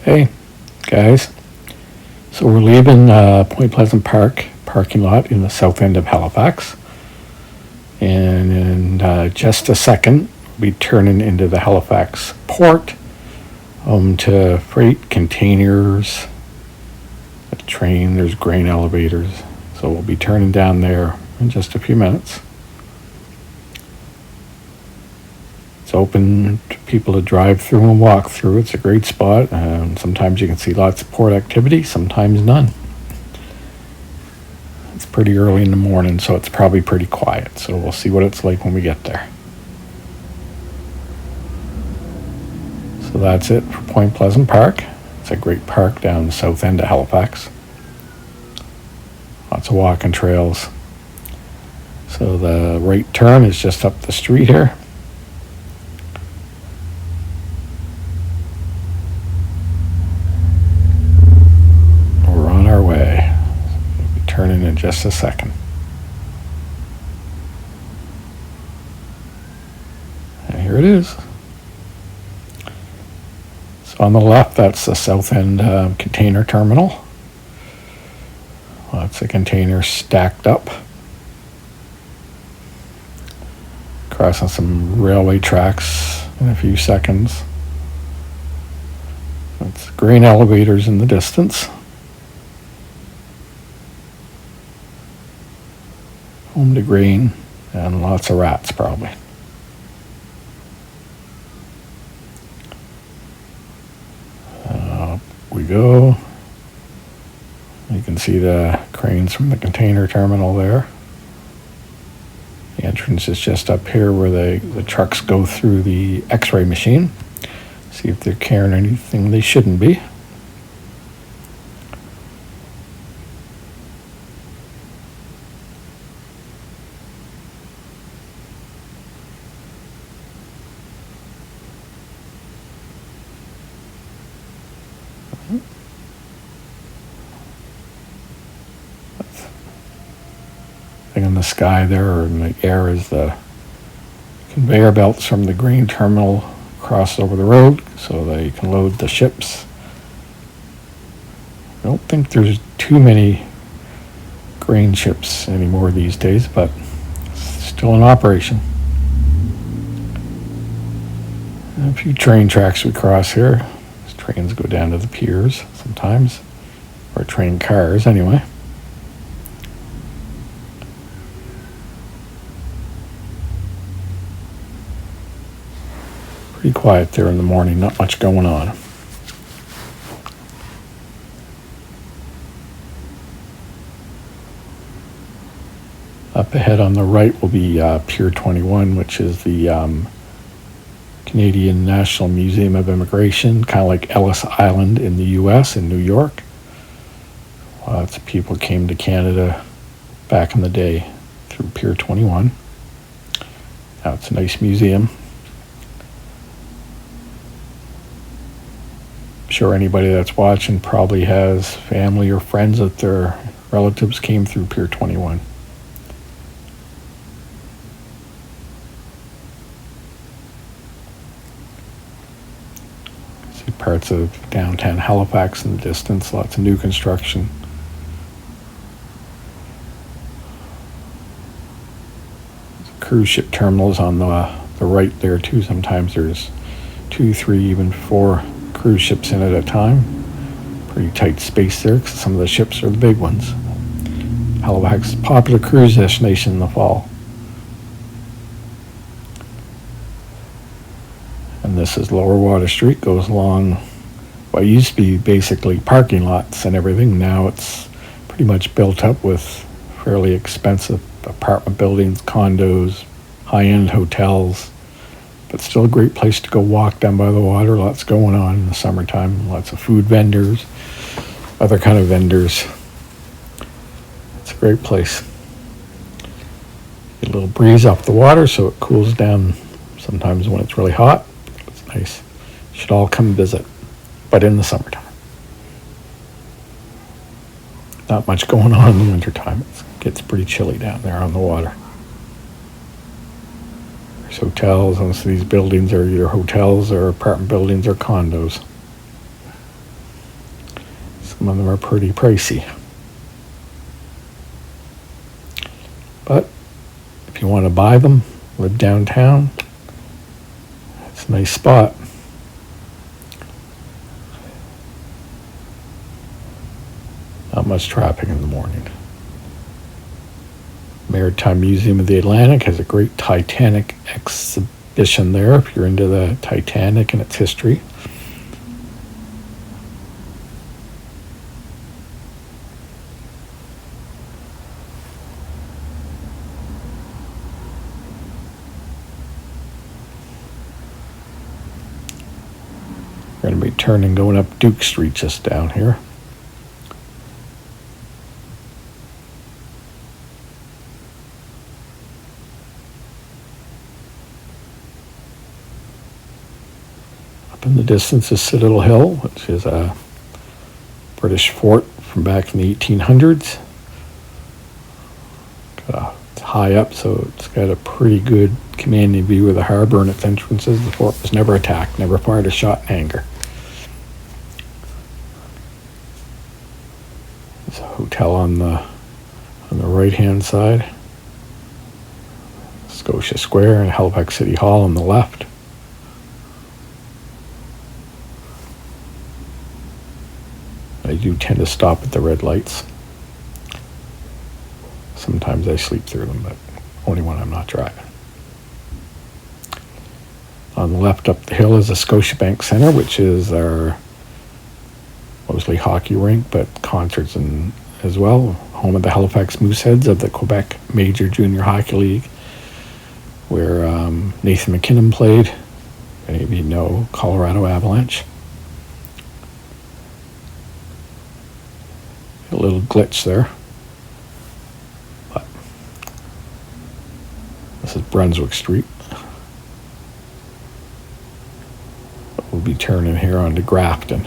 Hey, guys. So we're leaving Point Pleasant Park parking lot in the south end of Halifax. And in just a second, we'll be turning into the Halifax port to freight containers, a train, there's grain elevators. So we'll be turning down there in just a few minutes. It's open to people to drive through and walk through. It's a great spot. Sometimes you can see lots of port activity, sometimes none. It's pretty early in the morning, so it's probably pretty quiet. So we'll see what it's like when we get there. So that's it for Point Pleasant Park. It's a great park down the south end of Halifax. Lots of walking trails. So the right turn is just up the street here. Turning in just a second. And here it is. So on the left, that's the south end container terminal. Lots of containers stacked up. Crossing some railway tracks in a few seconds. That's grain elevators in the distance. Home to grain and lots of rats probably. Up we go. You can see the cranes from the container terminal there. The entrance is just up here where the trucks go through the x-ray machine. See if they're carrying anything they shouldn't be. Thing in the sky there or in the air is the conveyor belts from the grain terminal crossed over the road so they can load the ships. I don't think there's too many grain ships anymore these days, but it's still in operation. And a few train tracks we cross here. These trains go down to the piers sometimes, or train cars anyway. Pretty quiet there in the morning, not much going on. Up ahead on the right will be Pier 21, which is the Canadian National Museum of Immigration, kind of like Ellis Island in the US in New York. Lots of people came to Canada back in the day through Pier 21. Now it's a nice museum. I'm sure anybody that's watching probably has family or friends that their relatives came through Pier 21. See parts of downtown Halifax in the distance, lots of new construction. Cruise ship terminals on the right there too. Sometimes there's 2, 3, even 4 cruise ships in at a time. Pretty tight space there because some of the ships are the big ones. Halifax is a popular cruise destination in the fall. And this is Lower Water Street, goes along what used to be basically parking lots and everything. Now it's pretty much built up with fairly expensive apartment buildings, condos, high-end hotels, but still a great place to go walk down by the water. Lots going on in the summertime. Lots of food vendors, other kind of vendors. It's a great place. Get a little breeze off the water so it cools down sometimes when it's really hot. It's nice. You should all come visit, but in the summertime. Not much going on in the wintertime. It gets pretty chilly down there on the water. There's hotels. Most of these buildings are either hotels or apartment buildings or condos. Some of them are pretty pricey. But if you want to buy them, live downtown, it's a nice spot. Not much traffic in the morning. Maritime Museum of the Atlantic has a great Titanic exhibition there if you're into the Titanic and its history. We're going to be turning going up Duke Street just down here. In the distance is Citadel Hill, which is a British fort from back in the 1800s. It's high up, so it's got a pretty good commanding view of the harbor and its entrances. The fort was never attacked, never fired a shot in anger. There's a hotel on the right-hand side. Scotia Square and Halifax City Hall on the left. I do tend to stop at the red lights. Sometimes I sleep through them, but only when I'm not driving. On the left up the hill is the Scotiabank Centre, which is our mostly hockey rink, but concerts as well. Home of the Halifax Mooseheads of the Quebec Major Junior Hockey League, where Nathan McKinnon played. Any of you know Colorado Avalanche. A little glitch there. But this is Brunswick Street. We'll be turning here onto Grafton.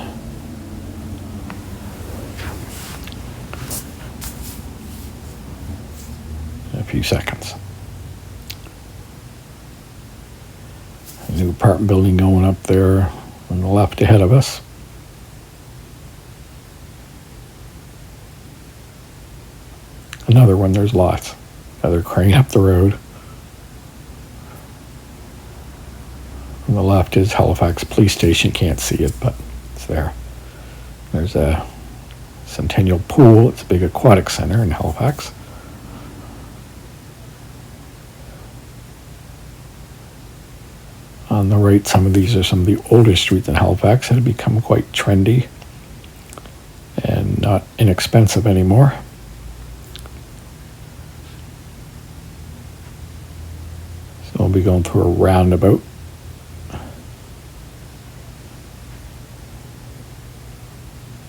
In a few seconds. A new apartment building going up there on the left ahead of us. Another one, there's lots. Another crane up the road. On the left is Halifax Police Station. Can't see it, but it's there. There's a Centennial Pool. It's a big aquatic center in Halifax. On the right, some of these are some of the older streets in Halifax that have become quite trendy and not inexpensive anymore. So we'll be going through a roundabout.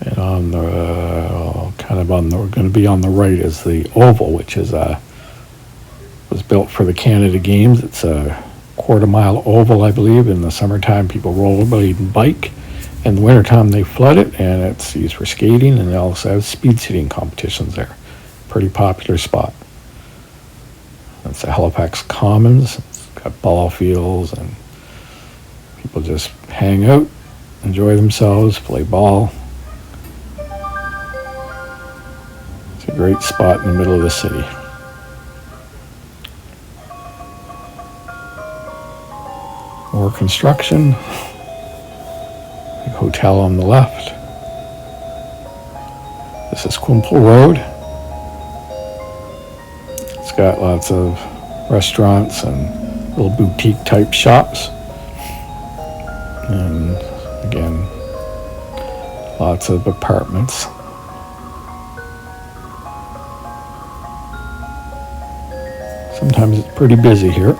And on the, we're going to be on the right is the Oval, which is was built for the Canada Games. It's a quarter-mile oval, I believe. In the summertime, people rollerblade and bike. In the wintertime, they flood it, and it's used for skating, and they also have speed skating competitions there. Pretty popular spot. That's the Halifax Commons. It's got ball fields, and people just hang out, enjoy themselves, play ball. It's a great spot in the middle of the city. More construction. Big hotel on the left. This is Quimple Road. It's got lots of restaurants and little boutique type shops. And again, lots of apartments. Sometimes it's pretty busy here.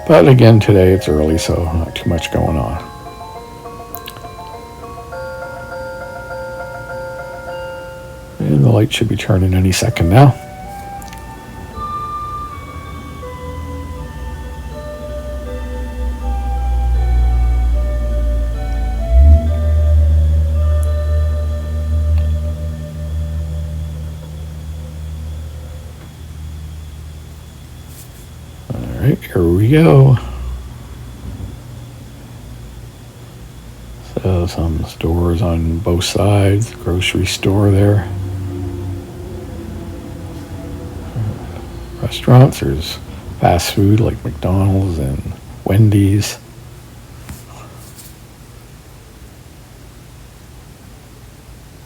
But again, today it's early, so not too much going on. And the light should be turning any second now. Here we go. So some stores on both sides, grocery store there. Restaurants, there's fast food like McDonald's and Wendy's.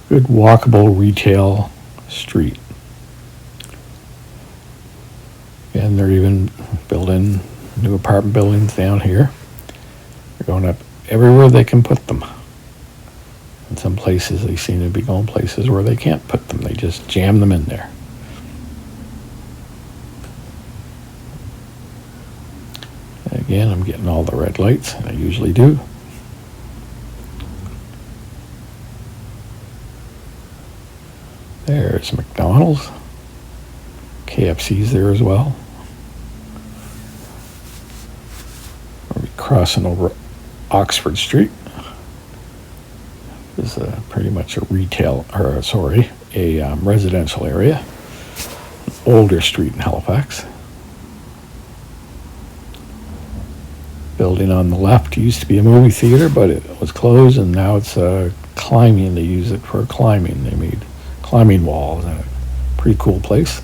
Good walkable retail street. And they're even building new apartment buildings down here. They're going up everywhere they can put them. In some places, they seem to be going places where they can't put them. They just jam them in there. And again, I'm getting all the red lights, and I usually do. There's McDonald's. KFC's there as well. We'll be crossing over Oxford Street. This is pretty much a residential area. Older street in Halifax. Building on the left used to be a movie theater, but it was closed, and now it's climbing. They use it for climbing. They made climbing walls. A pretty cool place.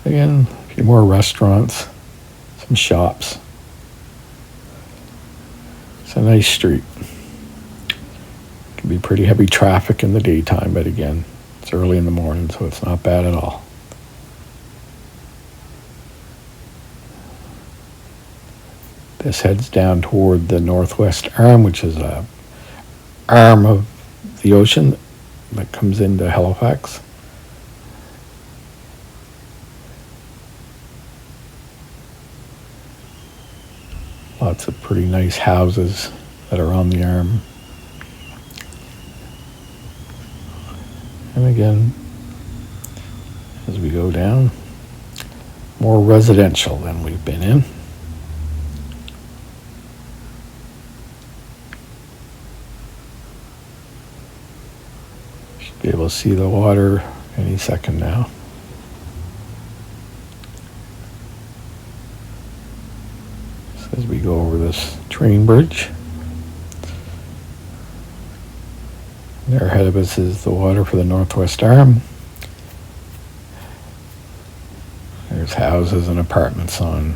Again, a few more restaurants, some shops. It's a nice street. Can be pretty heavy traffic in the daytime, but again, it's early in the morning, so it's not bad at all. This heads down toward the Northwest Arm, which is a arm of the ocean that comes into Halifax. Lots of pretty nice houses that are on the arm. And again, as we go down, more residential than we've been in. Should be able to see the water any second now. As we go over this train bridge. There ahead of us is the water for the Northwest Arm. There's houses and apartments on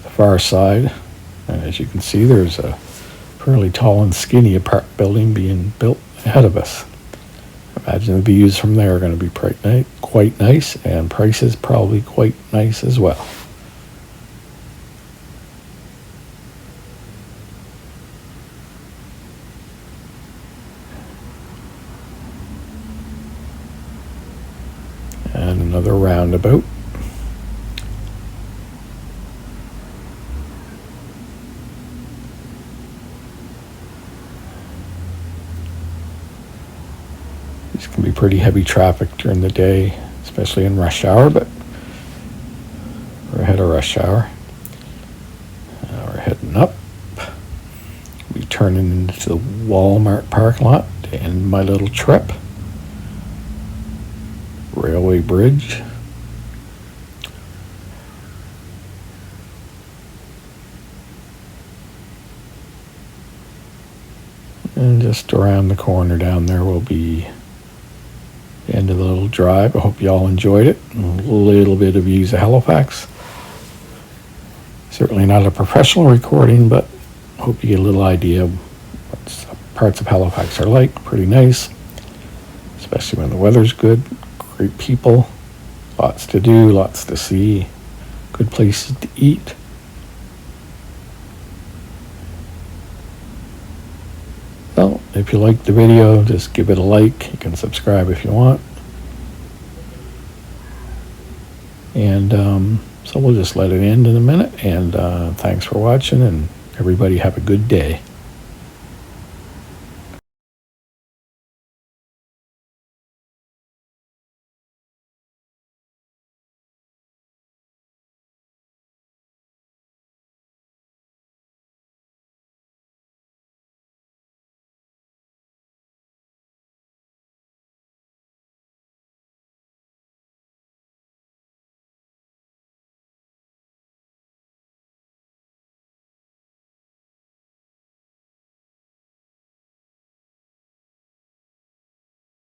the far side. And as you can see, there's a fairly tall and skinny apartment building being built ahead of us. Imagine the views from there are going to be quite nice, and prices probably quite nice as well. And another roundabout. These can be pretty heavy traffic during the day, especially in rush hour, but we're ahead of rush hour. Now we're heading up. We're turning into the Walmart parking lot to end my little trip. Railway bridge. And just around the corner down there will be the end of the little drive. I hope you all enjoyed it. A little bit of views of Halifax. Certainly not a professional recording, but I hope you get a little idea of what parts of Halifax are like. Pretty nice, especially when the weather's good. Great people, lots to do, lots to see, good places to eat. So, if you liked the video, just give it a like. You can subscribe if you want. And so we'll just let it end in a minute. And thanks for watching, and everybody have a good day.